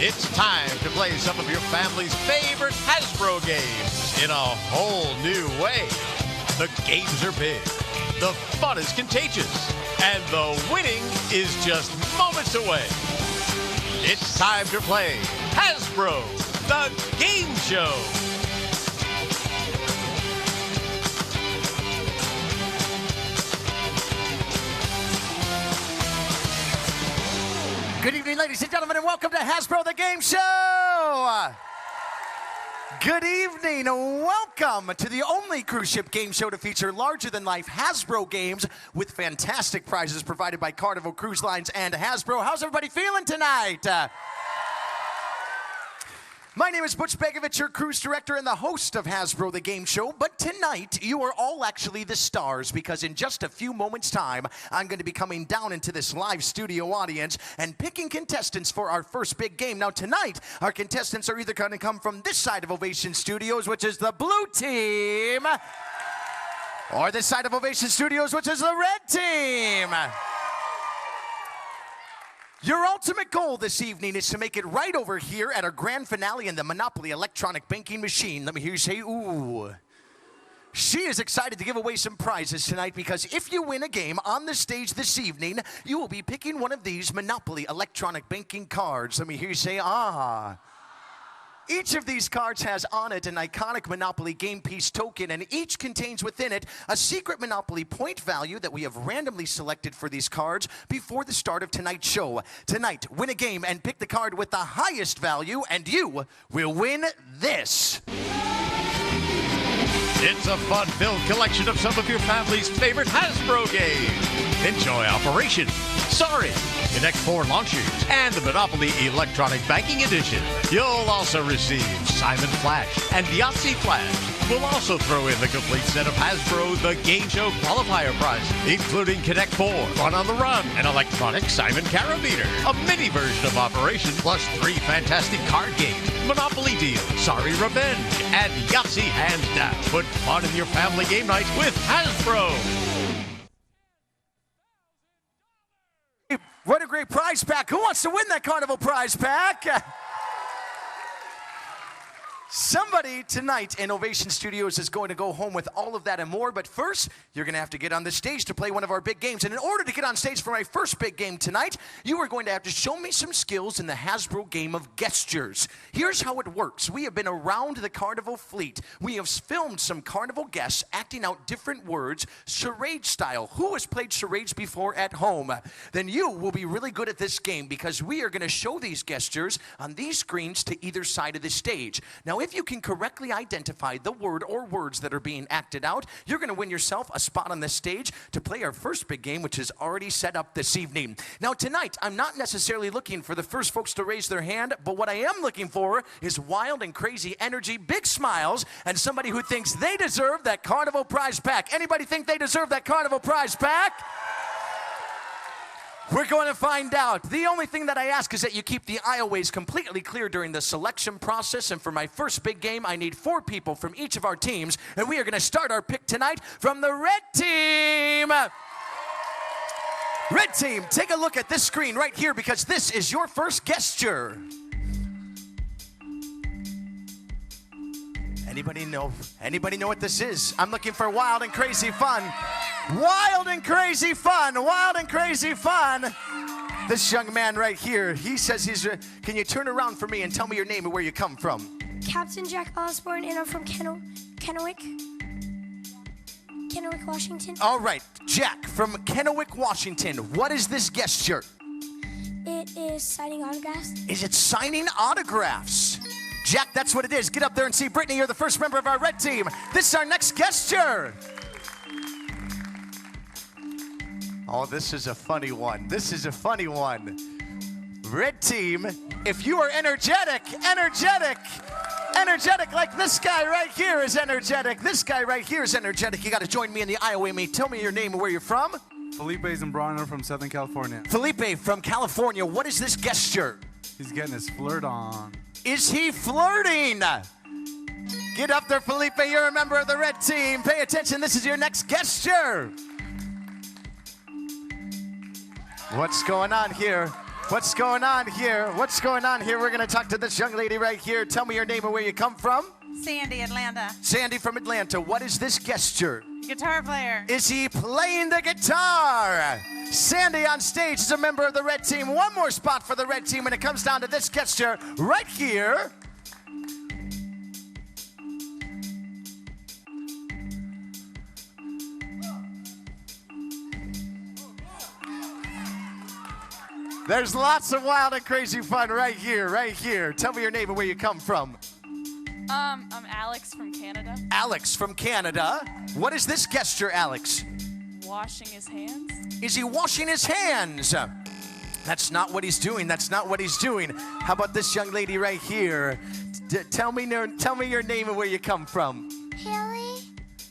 It's time to play some of your family's favorite Hasbro games in a whole new way. The games are big, the fun is contagious, and the winning is just moments away. It's time to play Hasbro, the Game Show. Good evening, ladies and gentlemen, and welcome to Hasbro, the Game Show. Good evening. Welcome to the only cruise ship game show to feature larger-than-life Hasbro games with fantastic prizes provided by Carnival Cruise Lines and Hasbro. How's everybody feeling tonight? My name is Butch Begovich, your cruise director and the host of Hasbro, the Game Show. But tonight, you are all actually the stars, because in just a few moments' time, I'm going to be coming down into this live studio audience and picking contestants for our first big game. Now, tonight, our contestants are either going to come from this side of Ovation Studios, which is the blue team, or this side of Ovation Studios, which is the red team. Your ultimate goal this evening is to make it right over here at our grand finale in the Monopoly electronic banking machine. Let me hear you say, ooh. She is excited to give away some prizes tonight, because if you win a game on the stage this evening, you will be picking one of these Monopoly electronic banking cards. Let me hear you say, ah. Each of these cards has on it an iconic Monopoly game piece token, and each contains within it a secret Monopoly point value that we have randomly selected for these cards before the start of tonight's show. Tonight, win a game and pick the card with the highest value, and you will win this. It's a fun-filled collection of some of your family's favorite Hasbro games. Enjoy Operation, Sorry, Connect 4 launchers, and the Monopoly Electronic Banking Edition. You'll also receive Simon Flash and Yahtzee Flash. We'll also throw in the complete set of Hasbro The Game Show qualifier prizes, including Connect 4, Run on the Run, an electronic Simon Carameter, a mini version of Operation, plus 3 fantastic card games, Monopoly Deal, Sorry Revenge, and Yahtzee Hands Down. Put fun in your family game night with Hasbro. What a great prize pack. Who wants to win that Carnival prize pack? Somebody tonight in Ovation Studios is going to go home with all of that and more, but first, you're going to have to get on the stage to play one of our big games. And in order to get on stage for my first big game tonight, you are going to have to show me some skills in the Hasbro game of gestures. Here's how it works. We have been around the Carnival fleet. We have filmed some Carnival guests acting out different words, charade style. Who has played charades before at home? Then you will be really good at this game, because we are going to show these gestures on these screens to either side of the stage. Now, if you can correctly identify the word or words that are being acted out, you're going to win yourself a spot on the stage to play our first big game, which is already set up this evening. Now, tonight, I'm not necessarily looking for the first folks to raise their hand, but what I am looking for is wild and crazy energy, big smiles, and somebody who thinks they deserve that Carnival prize pack. Anybody think they deserve that Carnival prize pack? We're going to find out. The only thing that I ask is that you keep the aisleways completely clear during the selection process. And for my first big game, I need 4 people from each of our teams. And we are going to start our pick tonight from the red team. Red team, take a look at this screen right here, because this is your first gesture. Anybody know what this is? I'm looking for wild and crazy fun. Wild and crazy fun. Wild and crazy fun. This young man right here, he says he's, can you turn around for me and tell me your name and where you come from? Captain Jack Osborne, and I'm from Kennewick, Washington. All right, Jack from Kennewick, Washington. What is this gesture? It is signing autographs. Is it signing autographs? Jack, that's what it is. Get up there and see Brittany. You're the first member of our red team. This is our next gesture. Oh, this is a funny one. This is a funny one. Red team, if you are energetic like this guy right here is energetic. This guy right here is energetic. You got to join me in the aisleway. Tell me your name and where you're from. Felipe Zambrano from Southern California. Felipe from California. What is this gesture? He's getting his flirt on. Is he flirting? Get up there, Felipe. You're a member of the red team. Pay attention. This is your next gesture. What's going on here? What's going on here? What's going on here? We're going to talk to this young lady right here. Tell me your name and where you come from. Sandy, Atlanta. Sandy from Atlanta. What is this gesture? Guitar player. Is he playing the guitar? Sandy on stage is a member of the red team. One more spot for the red team when it comes down to this gesture right here. There's lots of wild and crazy fun right here, right here. Tell me your name and where you come from. I'm Alex from Canada. Alex from Canada. What is this gesture, Alex? Washing his hands. Is he washing his hands? That's not what he's doing. That's not what he's doing. How about this young lady right here? Tell me your name and where you come from. Haley,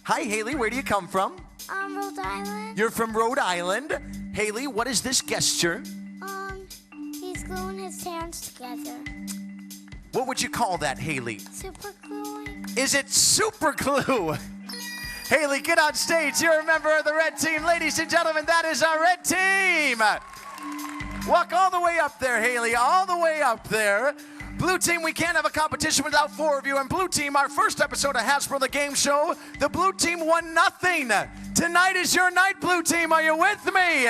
Hi, Haley. Where do you come from? Rhode Island. You're from Rhode Island. Haley, what is this gesture? He's gluing his hands together. What would you call that, Haley? Super gluing. Is it super glue? Haley, get on stage. You're a member of the red team. Ladies and gentlemen, that is our red team. Walk all the way up there, Haley, all the way up there. Blue team, we can't have a competition without four of you. And blue team, our first episode of Hasbro the Game Show, the blue team won nothing. Tonight is your night, blue team. Are you with me?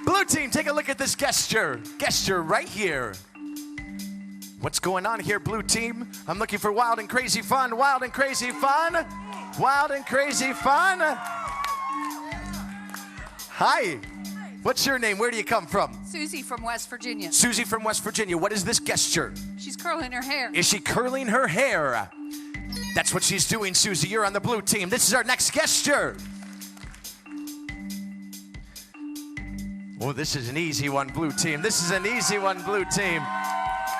Blue team, take a look at this gesture. Gesture right here. What's going on here, blue team? I'm looking for wild and crazy fun. Wild and crazy fun. Wild and crazy fun. Hi. What's your name? Where do you come from? Susie from West Virginia. Susie from West Virginia. What is this gesture? She's curling her hair. Is she curling her hair? That's what she's doing, Susie. You're on the blue team. This is our next gesture. Oh, this is an easy one, blue team. This is an easy one, blue team.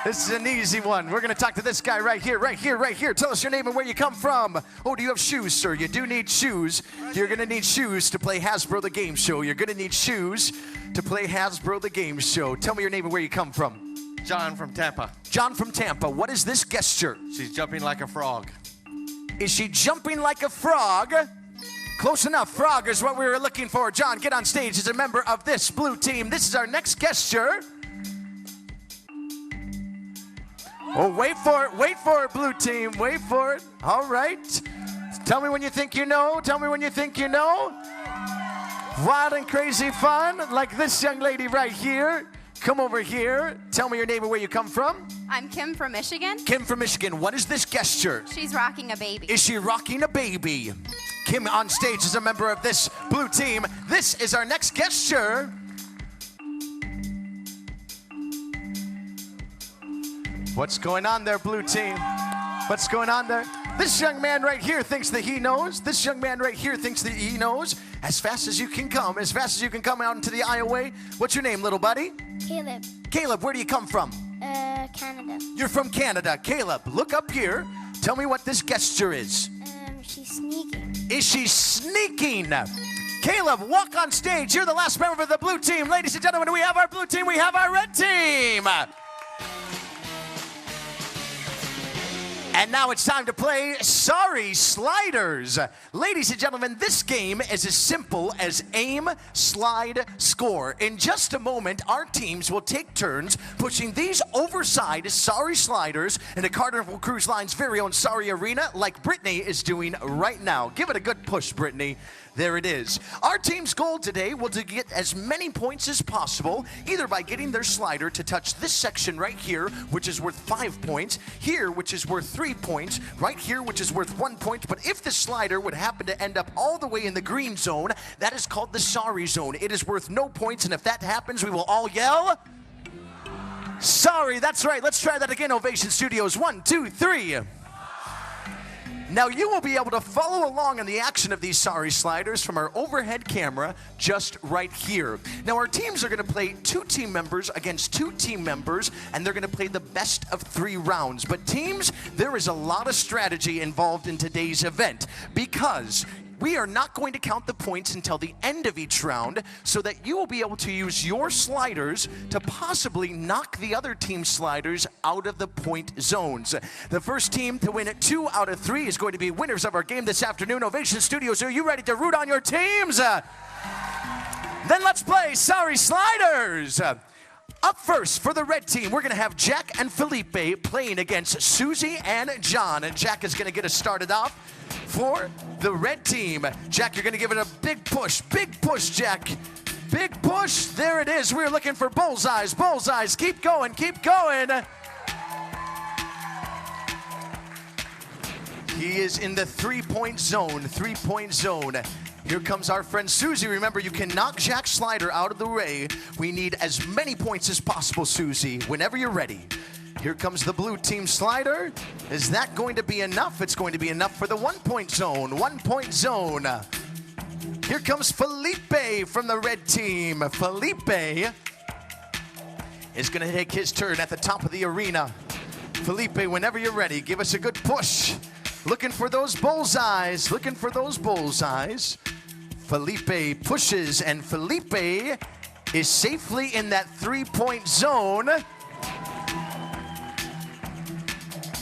This is an easy one. We're going to talk to this guy right here, right here, right here. Tell us your name and where you come from. Oh, do you have shoes, sir? You do need shoes. You're going to need shoes to play Hasbro the Game Show. You're going to need shoes to play Hasbro the Game Show. Tell me your name and where you come from. John from Tampa. John from Tampa. What is this gesture? She's jumping like a frog. Is she jumping like a frog? Close enough. Frog is what we were looking for. John, get on stage as a member of this blue team. This is our next gesture. Oh, wait for it, blue team. Wait for it. All right. Tell me when you think you know. Tell me when you think you know. Wild and crazy fun, like this young lady right here. Come over here. Tell me your name and where you come from. I'm Kim from Michigan. Kim from Michigan. What is this gesture? She's rocking a baby. Is she rocking a baby? Kim on stage is a member of this blue team. This is our next gesture. What's going on there, blue team? What's going on there? This young man right here thinks that he knows. This young man right here thinks that he knows. As fast as you can come, as fast as you can come out into the aisleway. What's your name, little buddy? Caleb. Caleb, where do you come from? Canada. You're from Canada. Caleb, look up here. Tell me what this gesture is. She's sneaking. Is she sneaking? Caleb, walk on stage. You're the last member of the blue team. Ladies and gentlemen, we have our blue team. We have our red team. And now it's time to play Sorry Sliders. Ladies and gentlemen, this game is as simple as aim, slide, score. In just a moment, our teams will take turns pushing these oversized Sorry Sliders into Carnival Cruise Line's very own Sorry Arena, like Brittany is doing right now. Give it a good push, Brittany. There it is. Our team's goal today will to get as many points as possible, either by getting their slider to touch this section right here, which is worth 5 points, here, which is worth 3 points, right here, which is worth 1 point. But if the slider would happen to end up all the way in the green zone, that is called the sorry zone. It is worth no points, and if that happens, we will all yell, sorry. That's right. Let's try that again, Ovation Studios. 1, 2, 3. Now you will be able to follow along in the action of these sorry sliders from our overhead camera just right here. Now our teams are going to play 2 team members against 2 team members, and they're going to play the best of 3 rounds. But teams, there is a lot of strategy involved in today's event, because we are not going to count the points until the end of each round, so that you will be able to use your sliders to possibly knock the other team's sliders out of the point zones. The first team to win 2 out of 3 is going to be winners of our game this afternoon. Ovation Studios, are you ready to root on your teams? Then let's play Sorry Sliders. Up first for the red team, we're going to have Jack and Felipe playing against Susie and John. And Jack is going to get us started off for the red team. Jack, you're going to give it a big push. Big push, Jack. Big push. There it is. We're looking for bullseyes. Bullseyes. Keep going. Keep going. He is in the three-point zone. Three-point zone. Here comes our friend Susie. Remember, you can knock Jack's slider out of the way. We need as many points as possible, Susie, whenever you're ready. Here comes the blue team slider. Is that going to be enough? It's going to be enough for the one-point zone. One-point zone. Here comes Felipe from the red team. Felipe is going to take his turn at the top of the arena. Felipe, whenever you're ready, give us a good push. Looking for those bullseyes. Looking for those bullseyes. Felipe pushes, and Felipe is safely in that three-point zone.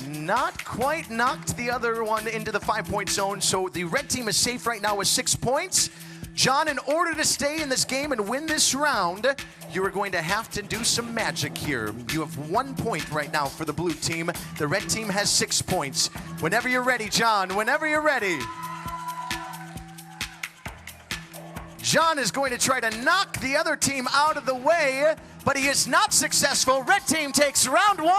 Not quite knocked the other one into the five-point zone, so the red team is safe right now with 6 points. John, in order to stay in this game and win this round, you are going to have to do some magic here. You have 1 point right now for the blue team. The red team has 6 points. Whenever you're ready, John, whenever you're ready. John is going to try to knock the other team out of the way, but he is not successful. Red team takes round 1.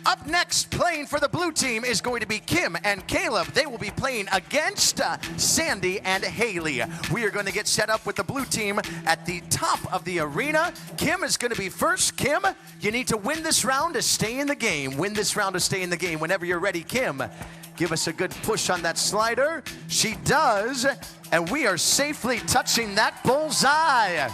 Up next, playing for the blue team is going to be Kim and Caleb. They will be playing against Sandy and Haley. We are going to get set up with the blue team at the top of the arena. Kim is going to be first. Kim, you need to win this round to stay in the game. Win this round to stay in the game. Whenever you're ready, Kim, give us a good push on that slider. She does, and we are safely touching that bullseye.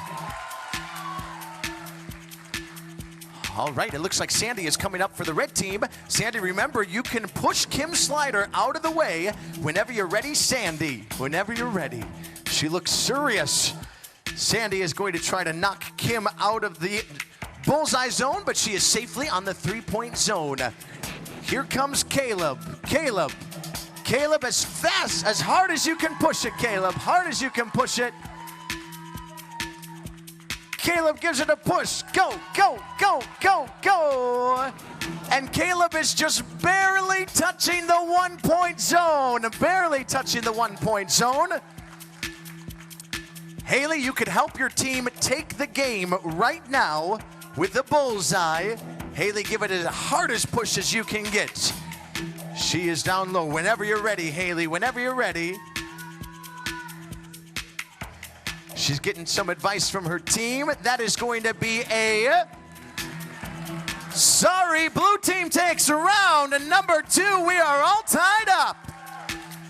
All right, it looks like Sandy is coming up for the red team. Sandy, remember, you can push Kim's slider out of the way whenever you're ready, Sandy. Whenever you're ready. She looks serious. Sandy is going to try to knock Kim out of the bullseye zone, but she is safely on the three-point zone. Here comes Caleb. Caleb as fast, as hard as you can push it, Caleb. Hard as you can push it. Caleb gives it a push. Go, go, go, go, go. And Caleb is just barely touching the 1 point zone. Barely touching the 1 point zone. Haley, you could help your team take the game right now with the bullseye. Haley, give it as hard as push as you can get. She is down low. Whenever you're ready, Haley, whenever you're ready. She's getting some advice from her team. That is going to be a... Sorry, blue team takes round number 2. We are all tied up.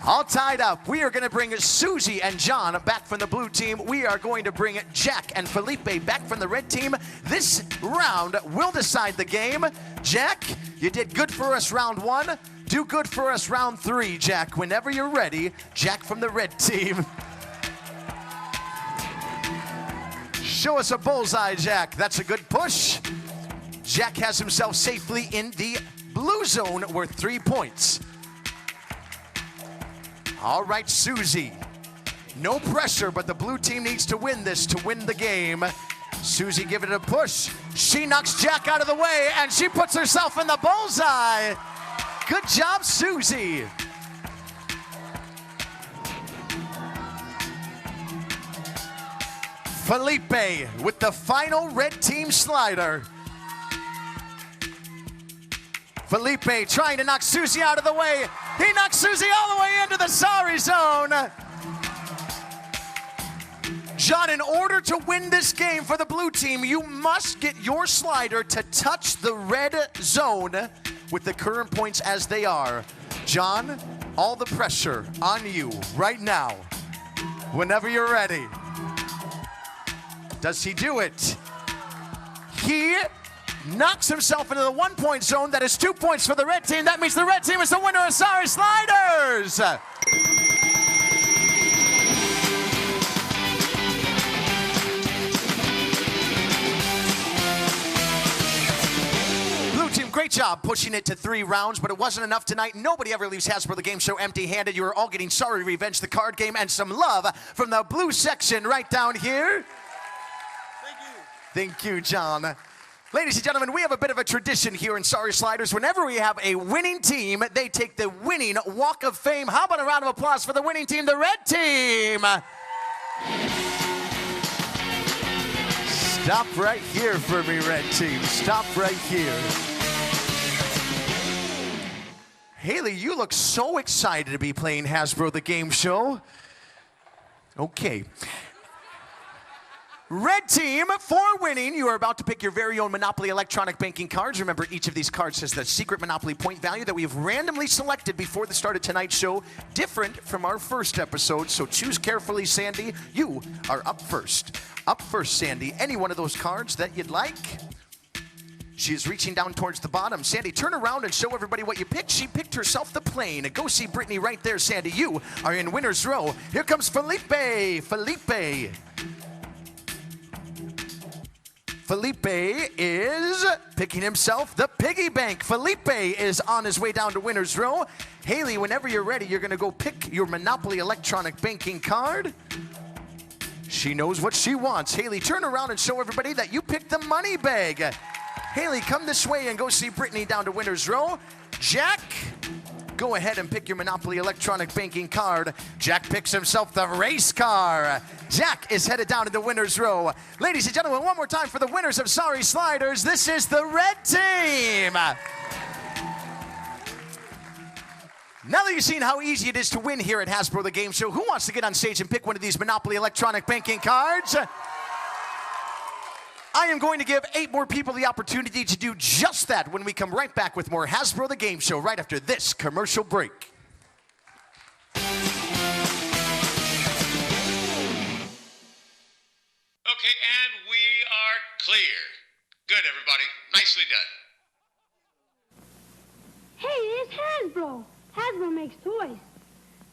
All tied up. We are going to bring Susie and John back from the blue team. We are going to bring Jack and Felipe back from the red team. This round will decide the game. Jack, you did good for us round 1. Do good for us round 3, Jack. Whenever you're ready, Jack from the red team. Show us a bullseye, Jack. That's a good push. Jack has himself safely in the blue zone worth 3 points. All right, Susie. No pressure, but the blue team needs to win this to win the game. Susie, give it a push. She knocks Jack out of the way, and she puts herself in the bullseye. Good job, Susie. Felipe with the final red team slider. Felipe trying to knock Susie out of the way. He knocks Susie all the way into the sorry zone. John, in order to win this game for the blue team, you must get your slider to touch the red zone with the current points as they are. John, all the pressure on you right now. Whenever you're ready. Does he do it? He knocks himself into the 1 point zone. That is 2 points for the red team. That means the red team is the winner of Sorry Sliders. Blue team, great Great job pushing it to 3 rounds, but it wasn't enough tonight. Nobody ever leaves Hasbro the Game Show empty-handed. You are all getting Sorry Revenge, the card game, and some love from the blue section right down here. Thank you, John. Ladies and gentlemen, we have a bit of a tradition here in Sorry Sliders. Whenever we have a winning team, they take the winning Walk of Fame. How about a round of applause for the winning team, the red team? Stop right here for me, red team. Stop right here. Haley, you look so excited to be playing Hasbro the Game Show. Okay. Red team, for winning, you are about to pick your very own Monopoly electronic banking cards. Remember, each of these cards has the secret Monopoly point value that we have randomly selected before the start of tonight's show, different from our first episode, so choose carefully, Sandy. You are up first. Up first, Sandy. Any one of those cards that you'd like. She is reaching down towards the bottom. Sandy, turn around and show everybody what you picked. She picked herself the plane. Go see Brittany right there, Sandy. You are in winner's row. Here comes Felipe. Felipe is picking himself the piggy bank. Felipe is on his way down to winner's row. Haley, whenever you're ready, you're going to go pick your Monopoly electronic banking card. She knows what she wants. Haley, turn around and show everybody that you picked the money bag. Haley, come this way and go see Brittany down to winner's row. Jack, go ahead and pick your Monopoly electronic banking card. Jack picks himself the race car. Jack is headed down to the winner's row. Ladies and gentlemen, one more time for the winners of Sorry Sliders. This is the red team. Now that you've seen how easy it is to win here at Hasbro the Game Show, who wants to get on stage and pick one of these Monopoly electronic banking cards? I am going to give 8 more people the opportunity to do just that when we come right back with more Hasbro the Game Show right after this commercial break. Okay, and we are clear. Good, everybody. Nicely done. Hey, it's Hasbro. Hasbro makes toys.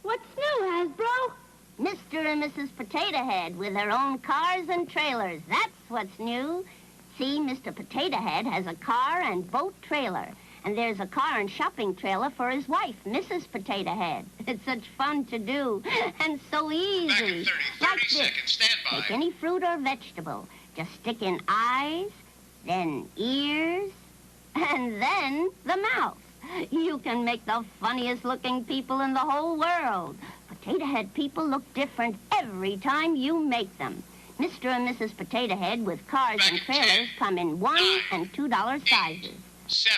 What's new, Hasbro? Mr. and Mrs. Potato Head with their own cars and trailers. That's what's new. See, Mr. Potato Head has a car and boat trailer. And there's a car and shopping trailer for his wife, Mrs. Potato Head. It's such fun to do and so easy. Back in 30 like seconds. this. Stand by. Take any fruit or vegetable. Just stick in eyes, then ears, and then the mouth. You can make the funniest looking people in the whole world. Potato Head people look different every time you make them. Mr. and Mrs. Potato Head with cars Back and in trailers 10, come in $1 and $2 sizes. 7,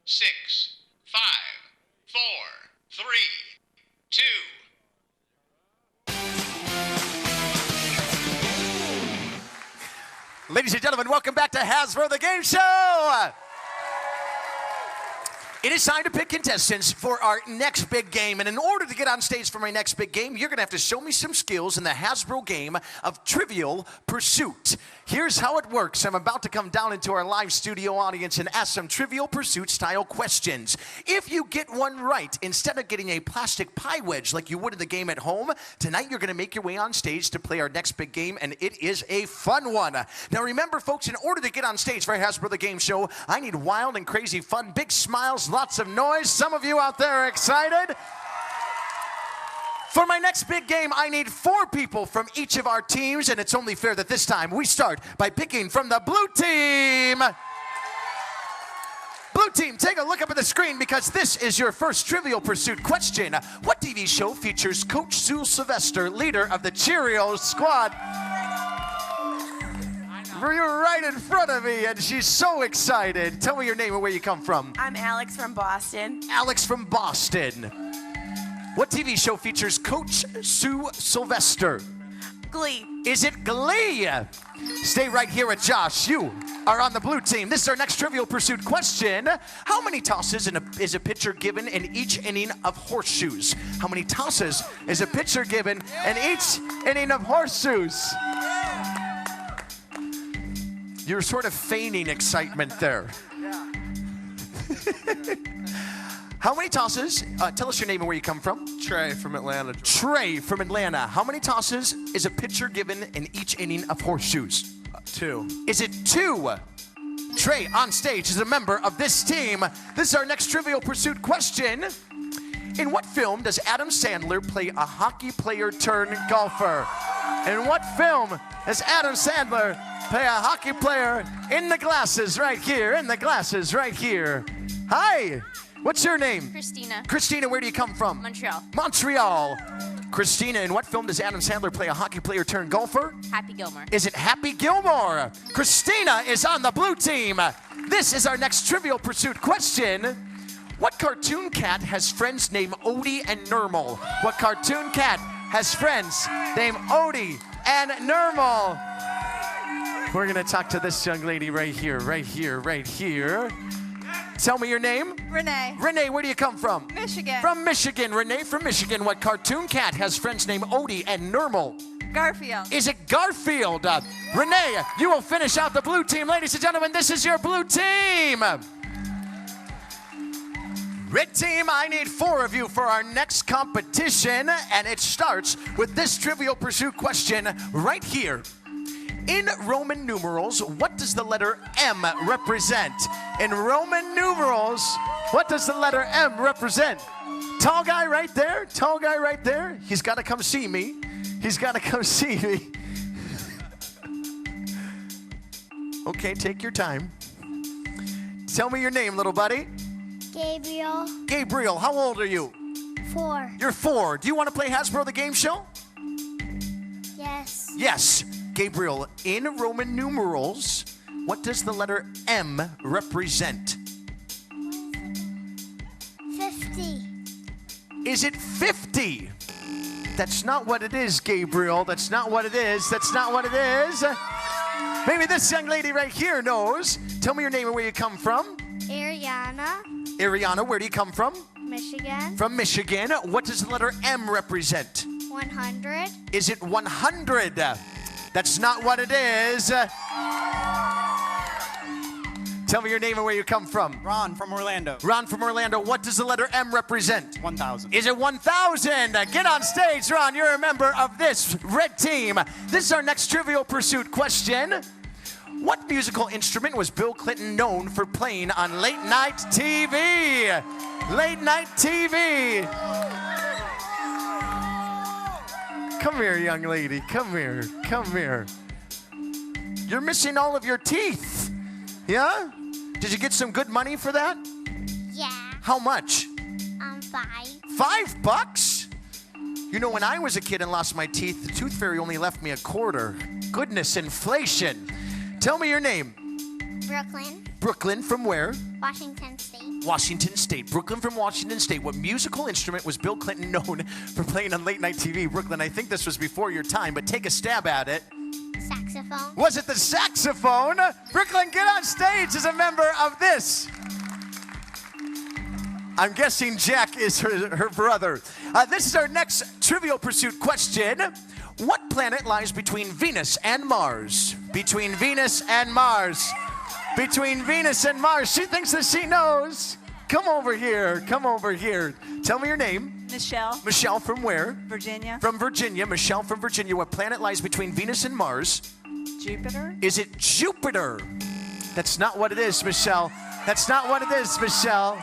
6, 5, 4, 3, 2. Ladies and gentlemen, welcome back to Hasbro the Game Show. It is time to pick contestants for our next big game. And in order to get on stage for my next big game, you're going to have to show me some skills in the Hasbro game of Trivial Pursuit. Here's how it works. I'm about to come down into our live studio audience and ask some Trivial Pursuit style questions. If you get one right, instead of getting a plastic pie wedge like you would in the game at home, tonight you're going to make your way on stage to play our next big game, and it is a fun one. Now remember, folks, in order to get on stage for Hasbro the Game Show, I need wild and crazy fun, big smiles, lots of noise. Some of you out there are excited. For my next big game, I need 4 people from each of our teams, and it's only fair that this time we start by picking from the blue team. Blue team, take a look up at the screen because this is your first Trivial Pursuit question. What TV show features Coach Sue Sylvester, leader of the Cheerios squad? You're right in front of me, and she's so excited. Tell me your name and where you come from. I'm Alex from Boston. Alex from Boston. What TV show features Coach Sue Sylvester? Glee. Is it Glee? Stay right here with Josh. You are on the blue team. This is our next Trivial Pursuit question. How many tosses is a pitcher given in each inning of horseshoes? How many tosses is a pitcher given in each inning of horseshoes? You're sort of feigning excitement there. How many tosses? Tell us your name and where you come from. Trey from Atlanta. Trey from Atlanta. How many tosses is a pitcher given in each inning of horseshoes? 2. Is it 2? Trey on stage is a member of this team. This is our next Trivial Pursuit question. In what film does Adam Sandler play a hockey player turned golfer? In what film does Adam Sandler play a hockey player in the glasses right here, in the glasses right here? Hi, what's your name? Christina. Christina, where do you come from? Montreal. Montreal. Christina, in what film does Adam Sandler play a hockey player turned golfer? Happy Gilmore. Is it Happy Gilmore? Christina is on the blue team. This is our next Trivial Pursuit question. What cartoon cat has friends named Odie and Nermal? What cartoon cat has friends named Odie and Nermal? We're gonna talk to this young lady right here, right here, right here. Tell me your name. Renee. Renee, where do you come from? Michigan. From Michigan. Renee from Michigan. What cartoon cat has friends named Odie and Nermal? Garfield. Is it Garfield? Renee, you will finish out the blue team. Ladies and gentlemen, this is your blue team. Red team, I need 4 of you for our next competition, and it starts with this Trivial Pursuit question right here. In Roman numerals, what does the letter M represent? In Roman numerals, what does the letter M represent? Tall guy right there, tall guy right there. He's got to come see me. He's got to come see me. Okay, take your time. Tell me your name, little buddy. Gabriel. Gabriel, how old are you? 4. You're 4. Do you want to play Hasbro the game show? Yes. Yes. Gabriel, in Roman numerals, what does the letter M represent? 50. Is it 50? That's not what it is, Gabriel. That's not what it is. That's not what it is. Maybe this young lady right here knows. Tell me your name and where you come from. Ariana. Ariana, where do you come from? Michigan. From Michigan. What does the letter M represent? 100. Is it 100? That's not what it is. Tell me your name and where you come from. Ron from Orlando. Ron from Orlando. What does the letter M represent? 1,000. Is it 1,000? Get on stage, Ron. You're a member of this red team. This is our next Trivial Pursuit question. What musical instrument was Bill Clinton known for playing on late night TV? Late night TV. Come here, young lady. Come here. Come here. You're missing all of your teeth. Yeah? Did you get some good money for that? Yeah. How much? 5. $5? You know, when I was a kid and lost my teeth, the tooth fairy only left me a quarter. Goodness, inflation. Tell me your name. Brooklyn. Brooklyn from where? Washington State. Washington State. Brooklyn from Washington State. What musical instrument was Bill Clinton known for playing on late night TV? Brooklyn, I think this was before your time, but take a stab at it. Saxophone. Was it the saxophone? Brooklyn, get on stage as a member of this. I'm guessing Jack is her brother. This is our next Trivial Pursuit question. What planet lies between Venus and Mars? Between Venus and Mars. Between Venus and Mars. She thinks that she knows. Come over here. Come over here. Tell me your name. Michelle. Michelle from where? Virginia. From Virginia. Michelle from Virginia. What planet lies between Venus and Mars? Jupiter. Is it Jupiter? That's not what it is, Michelle. That's not what it is, Michelle.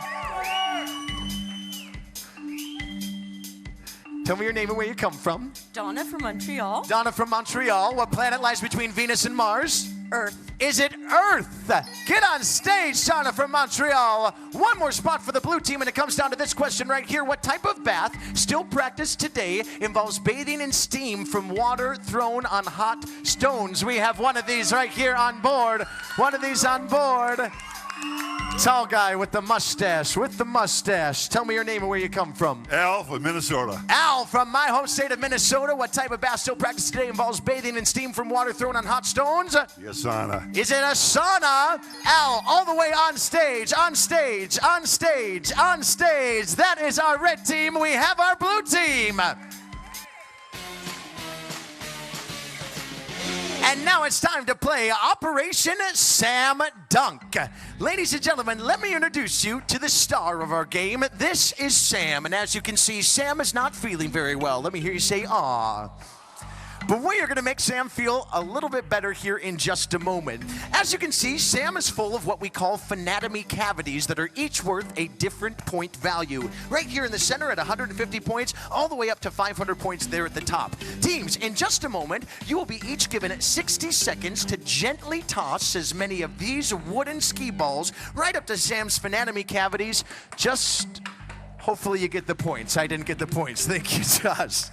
Tell me your name and where you come from. Donna from Montreal. Donna from Montreal. What planet lies between Venus and Mars? Earth. Is it Earth? Get on stage, Donna from Montreal. One more spot for the blue team, and it comes down to this question right here. What type of bath, still practiced today, involves bathing in steam from water thrown on hot stones? We have one of these right here on board. One of these on board. Tall guy with the mustache, Tell me your name and where you come from. Al from Minnesota. Al from my home state of Minnesota. What type of bath still practiced today involves bathing in steam from water thrown on hot stones? Yes, sauna. Is it a sauna? Al, all the way on stage, on stage, on stage, on stage. That is our red team. We have our blue team. And now it's time to play Operation Sam Dunk. Ladies and gentlemen, let me introduce you to the star of our game. This is Sam, and as you can see, Sam is not feeling very well. Let me hear you say, "Aw." But we are going to make Sam feel a little bit better here in just a moment. As you can see, Sam is full of what we call phanatomy cavities that are each worth a different point value. Right here in the center at 150 points, all the way up to 500 points there at the top. Teams, in just a moment, you will be each given 60 seconds to gently toss as many of these wooden ski balls right up to Sam's phanatomy cavities. Just hopefully you get the points. I didn't get the points. Thank you, Josh.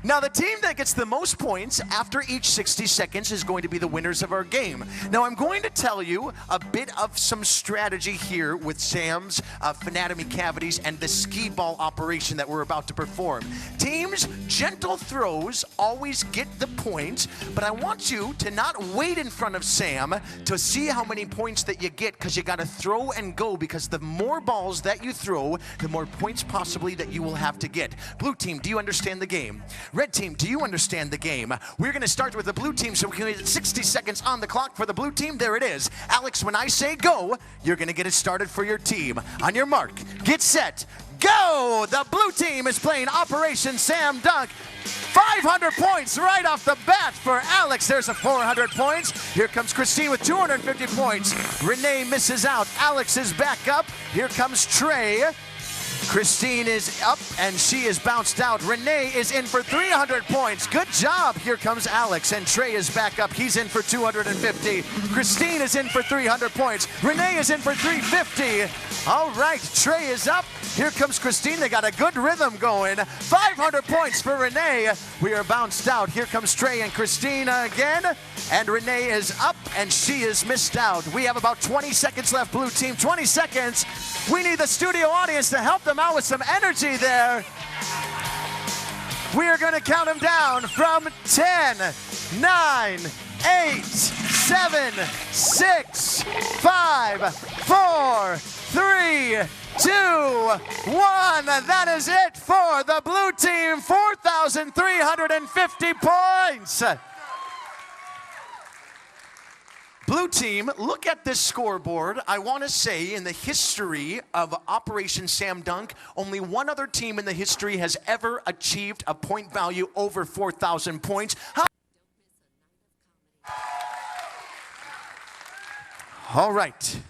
Now, the team that gets the most points after each 60 seconds is going to be the winners of our game. Now, I'm going to tell you a bit of some strategy here with Sam's phanatomy cavities and the ski ball operation that we're about to perform. Teams, gentle throws always get the points, but I want you to not wait in front of Sam to see how many points that you get, because you got to throw and go, because the more balls that you throw, the more points possibly that you will have to get. Blue team, do you understand the game? Red team, do you understand the game? We're going to start with the blue team, so we can get 60 seconds on the clock for the blue team. There it is. Alex, when I say go, you're going to get it started for your team. On your mark, get set, go! The blue team is playing Operation Sam Dunk. 500 points right off the bat for Alex. There's a 400 points. Here comes Christine with 250 points. Renee misses out. Alex is back up. Here comes Trey. Christine is up, and she is bounced out. Renee is in for 300 points. Good job. Here comes Alex, and Trey is back up. He's in for 250. Christine is in for 300 points. Renee is in for 350. All right, Trey is up. Here comes Christine. They got a good rhythm going. 500 points for Renee. We are bounced out. Here comes Trey and Christine again. And Renee is up, and she is missed out. We have about 20 seconds left, blue team. 20 seconds. We need the studio audience to help them out with some energy there. We are going to count them down from 10, 9, 8, 7, 6, 5, 4, 3, 2, 1. That is it for the blue team. 4,350 points. Blue team, look at this scoreboard. I want to say in the history of Operation Sam Dunk, only one other team in the history has ever achieved a point value over 4,000 points. All right.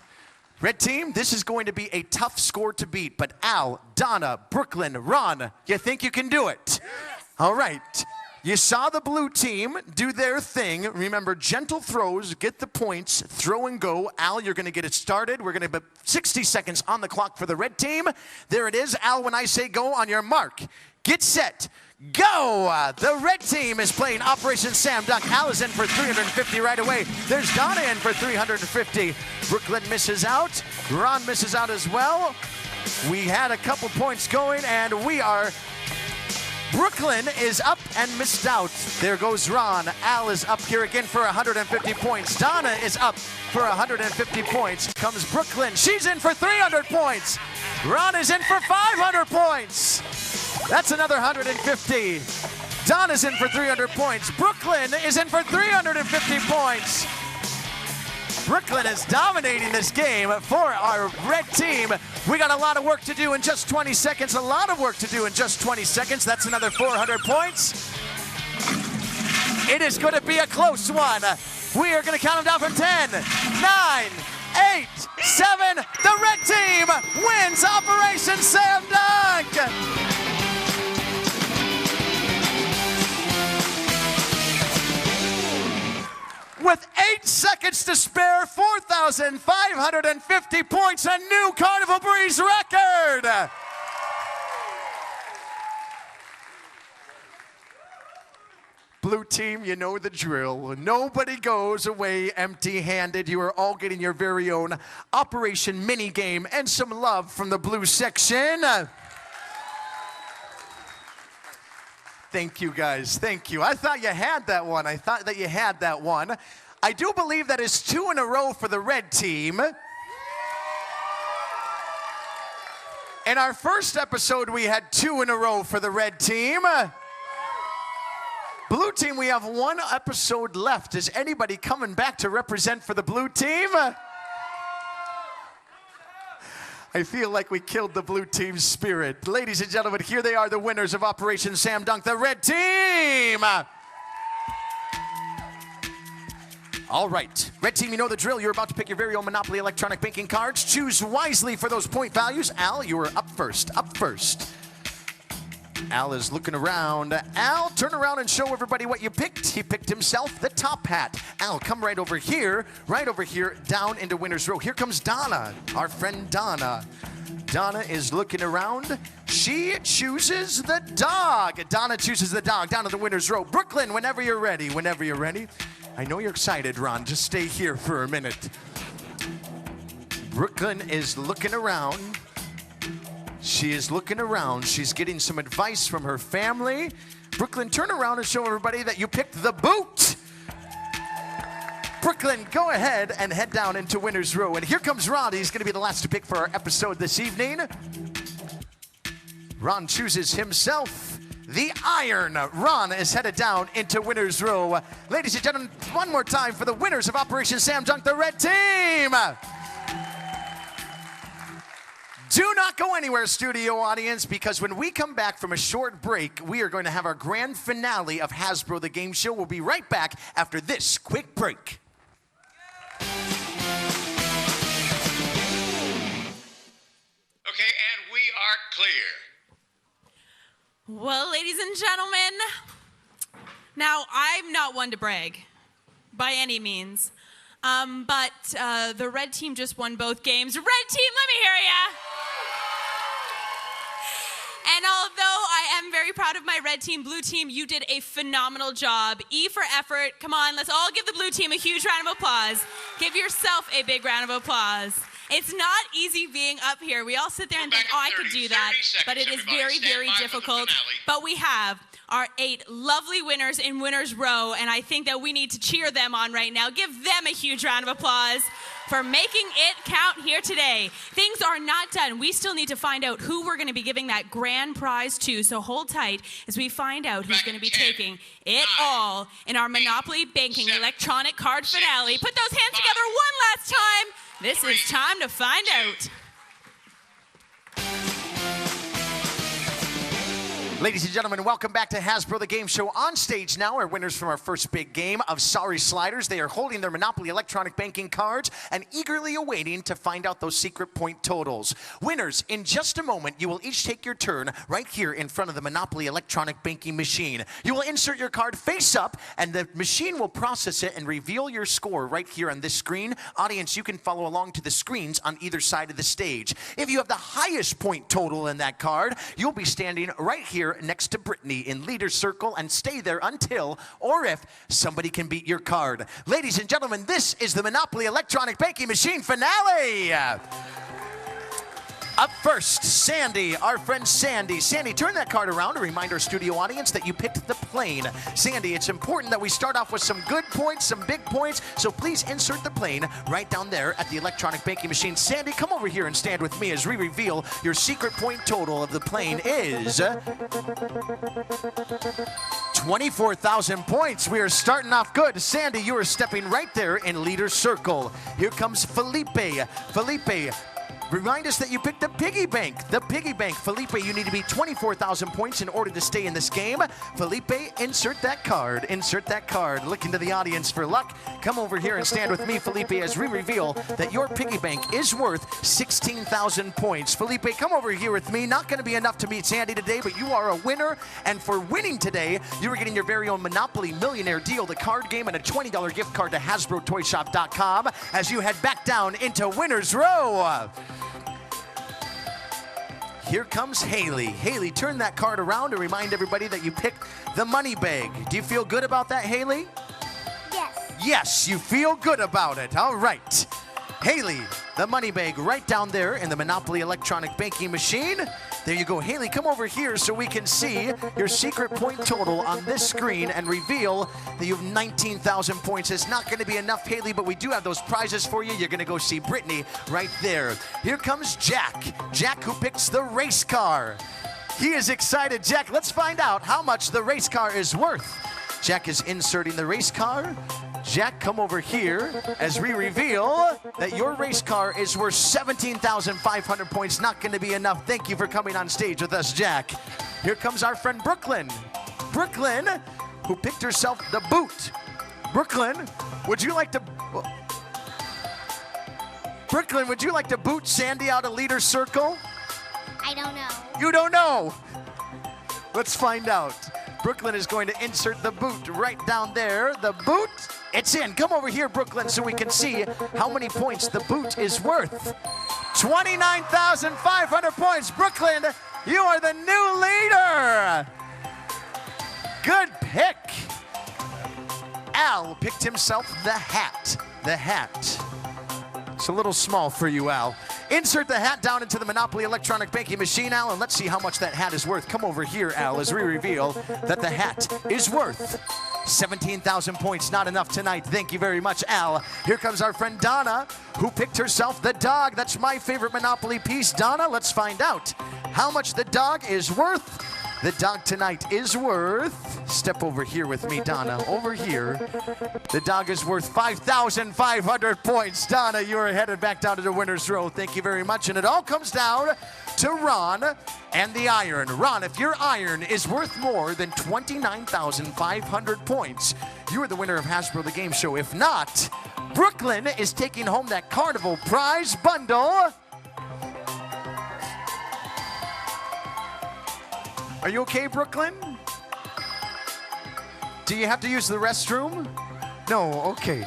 Red team, this is going to be a tough score to beat, but Al, Donna, Brooklyn, Ron, you think you can do it? Yes. All right. You saw the blue team do their thing. Remember, gentle throws, get the points, throw and go. Al, you're going to get it started. We're going to put 60 seconds on the clock for the red team. There it is. Al, when I say go, on your mark, get set, go! The red team is playing Operation Sam Dunk. Al is in for 350 right away. There's Donna in for 350. Brooklyn misses out. Ron misses out as well. We had a couple points going, and we are... Brooklyn is up and missed out. There goes Ron. Al is up here again for 150 points. Donna is up for 150 points. Comes Brooklyn. She's in for 300 points. Ron is in for 500 points. That's another 150. Donna's in for 300 points. Brooklyn is in for 350 points. Brooklyn is dominating this game for our red team. We got a lot of work to do in just 20 seconds. A lot of work to do in just 20 seconds. That's another 400 points. It is going to be a close one. We are going to count them down from 10, 9, 8, 7. The red team wins Operation Sam Dunk. With 8 seconds to spare, 4,550 points, a new Carnival Breeze record. Blue team, you know the drill. Nobody goes away empty-handed. You are all getting your very own Operation Mini Game and some love from the blue section. Thank you, guys. Thank you. I thought you had that one. I thought that you had that one. I do believe that is 2 in a row for the red team. In our first episode, we had 2 in a row for the red team. Blue team, we have 1 episode left. Is anybody coming back to represent for the blue team? I feel like we killed the blue team's spirit. Ladies and gentlemen, here they are, the winners of Operation Sam Dunk, the red team. All right. Red team, you know the drill. You're about to pick your very own Monopoly electronic banking cards. Choose wisely for those point values. Al, you are up first. Up first. Al is looking around. Al, turn around and show everybody what you picked. He picked himself the top hat. Al, come right over here, down into winner's row. Here comes Donna, our friend Donna. Donna is looking around. She chooses the dog. Donna chooses the dog down to the winner's row. Brooklyn, whenever you're ready. I know you're excited, Ron. Just stay here for a minute. Brooklyn is looking around. She is looking around. She's getting some advice from her family. Brooklyn, turn around and show everybody that you picked the boot. Brooklyn, go ahead and head down into winner's row. And here comes Ron. He's going to be the last to pick for our episode this evening. Ron chooses himself the iron. Ron is headed down into winner's row. Ladies and gentlemen, one more time for the winners of Operation Sam Dunk, the red team. Do not go anywhere, studio audience, because when we come back from a short break, we are going to have our grand finale of Hasbro the Game Show. We'll be right back after this quick break. Okay, and we are clear. Well, ladies and gentlemen, now I'm not one to brag by any means, but the red team just won both games. Red team, let me hear ya. And although I am very proud of my red team, blue team, you did a phenomenal job. E for effort. Come on, let's all give the blue team a huge round of applause. Give yourself a big round of applause. It's not easy being up here. We all sit there and think, oh, I could do that. But it is very, very difficult. But we have our 8 lovely winners in winner's row, and I think that we need to cheer them on right now. Give them a huge round of applause for making it count here today. Things are not done. We still need to find out who we're going to be giving that grand prize to, so hold tight as we find out who's going to be taking it all in our Monopoly Banking Electronic Card Finale. Put those hands together one last time. This is time to find out. Ladies and gentlemen, welcome back to Hasbro the Game Show. On stage now are winners from our first big game of Sorry Sliders. They are holding their Monopoly electronic banking cards and eagerly awaiting to find out those secret point totals. Winners, in just a moment, you will each take your turn right here in front of the Monopoly electronic banking machine. You will insert your card face up, and the machine will process it and reveal your score right here on this screen. Audience, you can follow along to the screens on either side of the stage. If you have the highest point total in that card, you'll be standing right here next to Brittany in leader's circle and stay there until or if somebody can beat your card. Ladies and gentlemen, this is the Monopoly electronic banking machine finale. Up first, Sandy, our friend Sandy. Sandy, turn that card around to remind our studio audience that you picked the plane. Sandy, it's important that we start off with some good points, some big points, so please insert the plane right down there at the electronic banking machine. Sandy, come over here and stand with me as we reveal your secret point total of the plane is 24,000 points. We are starting off good. Sandy, you are stepping right there in leader's circle. Here comes Felipe. Felipe, remind us that you picked the piggy bank. The piggy bank. Felipe, you need to be 24,000 points in order to stay in this game. Felipe, insert that card. Insert that card. Look into the audience for luck. Come over here and stand with me, Felipe, as we reveal that your piggy bank is worth 16,000 points. Felipe, come over here with me. Not going to be enough to beat Sandy today, but you are a winner. And for winning today, you are getting your very own Monopoly Millionaire Deal, the card game, and a $20 gift card to HasbroToyShop.com as you head back down into winner's row. Here comes Haley. Haley, turn that card around to remind everybody that you picked the money bag. Do you feel good about that, Haley? Yes. Yes, you feel good about it. All right. Haley, the money bag right down there in the Monopoly electronic banking machine. There you go. Haley, come over here so we can see your secret point total on this screen and reveal that you have 19,000 points. It's not going to be enough, Haley, but we do have those prizes for you. You're going to go see Brittany right there. Here comes Jack. Jack, who picks the race car. He is excited. Jack, let's find out how much the race car is worth. Jack is inserting the race car. Jack, come over here as we reveal that your race car is worth 17,500 points. Not going to be enough. Thank you for coming on stage with us, Jack. Here comes our friend Brooklyn. Brooklyn, who picked herself the boot. Brooklyn, would you like to... Brooklyn, would you like to boot Sandy out of leader circle? I don't know. You don't know. Let's find out. Brooklyn is going to insert the boot right down there. The boot, it's in. Come over here, Brooklyn, so we can see how many points the boot is worth. 29,500 points. Brooklyn, you are the new leader. Good pick. Al picked himself the hat. The hat. It's a little small for you, Al. Insert the hat down into the Monopoly electronic banking machine, Al, and let's see how much that hat is worth. Come over here, Al, as we reveal that the hat is worth 17,000 points. Not enough tonight. Thank you very much, Al. Here comes our friend Donna, who picked herself the dog. That's my favorite Monopoly piece. Donna, let's find out how much the dog is worth. The dog tonight is worth, step over here with me, Donna, over here. The dog is worth 5,500 points. Donna, you are headed back down to the winner's row. Thank you very much. And it all comes down to Ron and the iron. Ron, if your iron is worth more than 29,500 points, you are the winner of Hasbro the Game Show. If not, Brooklyn is taking home that Carnival prize bundle. Are you okay, Brooklyn? Do you have to use the restroom? No, okay.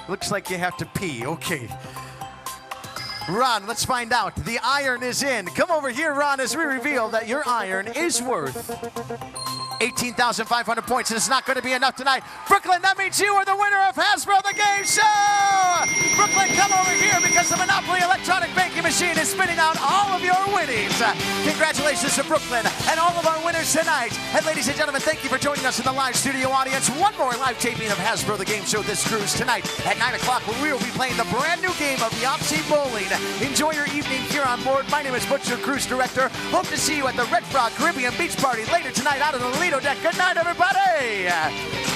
Looks like you have to pee, okay. Ron, let's find out. The iron is in. Come over here, Ron, as we reveal that your iron is worth 18,500 points, and it's not going to be enough tonight. Brooklyn, that means you are the winner of Hasbro the Game Show! Brooklyn, come over here because the Monopoly electronic banking machine is spinning out all of your winnings. Congratulations to Brooklyn and all of our winners tonight. And ladies and gentlemen, thank you for joining us in the live studio audience. One more live taping of Hasbro the Game Show this cruise tonight at 9 o'clock, where we will be playing the brand new game of Yahtzee Bowling. Enjoy your evening here on board. My name is Butch, your cruise director. Hope to see you at the Red Frog Caribbean Beach Party later tonight out on the Lido deck. Good night, everybody.